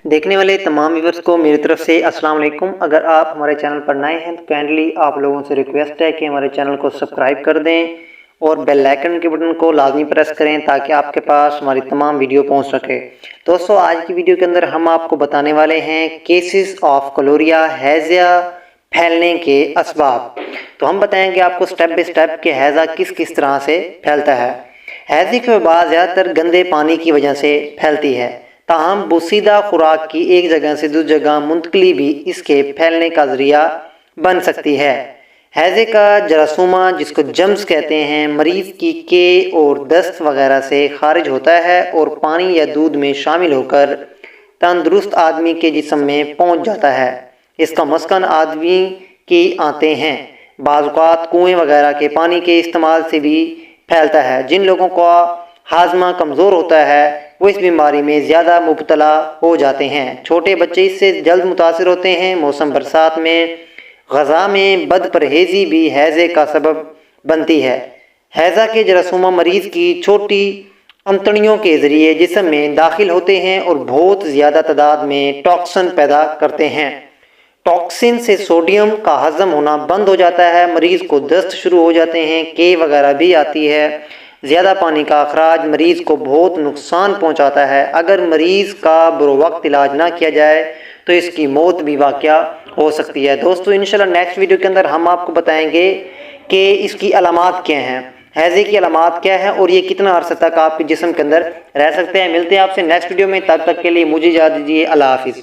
देखने वाले तमाम व्यूअर्स को मेरी तरफ से अस्सलाम वालेकुम। अगर आप हमारे चैनल पर नए हैं तो काइंडली आप लोगों से रिक्वेस्ट है कि हमारे चैनल को सब्सक्राइब कर दें और बेल आइकन के बटन को लाजमी प्रेस करें ताकि आपके पास हमारी तमाम वीडियो पहुंच सके। दोस्तों, आज की वीडियो के अंदर हम आपको बताने वाले हैं केसेस ऑफ कोलोरिया हैज़ा फैलने के असबाब। तो हम बताएंगे आपको स्टेप बाय स्टेप कि हैज़ा किस किस तरह से फैलता है। हैज़े की वबा ज़्यादातर गंदे पानी की वजह से फैलती है, ताहम बोसीदा खुराक की एक जगह से दूसरी जगह मुंतकली भी इसके फैलने का ज़रिया बन सकती है। हैज़े का जरासूमा, जिसको जम्स कहते हैं, मरीज़ की के और दस्त वगैरह से खारिज होता है और पानी या दूध में शामिल होकर तंदुरुस्त आदमी के जिस्म में पहुंच जाता है। इसका मस्कन आदमी की आते हैं। बाज़ औक़ात कुएँ वगैरह के पानी के इस्तेमाल से भी फैलता है। जिन लोगों का हाजमा कमज़ोर होता है वो इस बीमारी में ज़्यादा मुब्तला हो जाते हैं। छोटे बच्चे इससे जल्द मुतासिर होते हैं। मौसम बरसात में ग़ज़ा में बदपरहेज़ी भी हैज़े का सबब बनती है। हैज़ा के जरासूमा मरीज़ की छोटी अंतड़ियों के ज़रिए जिस्म में दाखिल होते हैं और बहुत ज़्यादा तादाद में टॉक्सिन पैदा करते हैं। टॉक्सिन से सोडियम का हज़म होना बंद हो जाता है। मरीज़ को दस्त शुरू हो जाते हैं, के वगैरह भी आती है। ज़्यादा पानी का अखराज मरीज़ को बहुत नुकसान पहुंचाता है। अगर मरीज़ का बरोवक्त इलाज ना किया जाए तो इसकी मौत भी वाक़या हो सकती है। दोस्तों, इंशाल्लाह नेक्स्ट वीडियो के अंदर हम आपको बताएंगे कि इसकी अलामात क्या हैं, हैज़े की अलामात क्या है और ये कितना अरसा तक आपके जिस्म के अंदर रह सकते हैं। मिलते हैं आपसे नेक्स्ट वीडियो में, तब तक के लिए मुझे इजाज़त दीजिए। अल्लाह हाफिज़।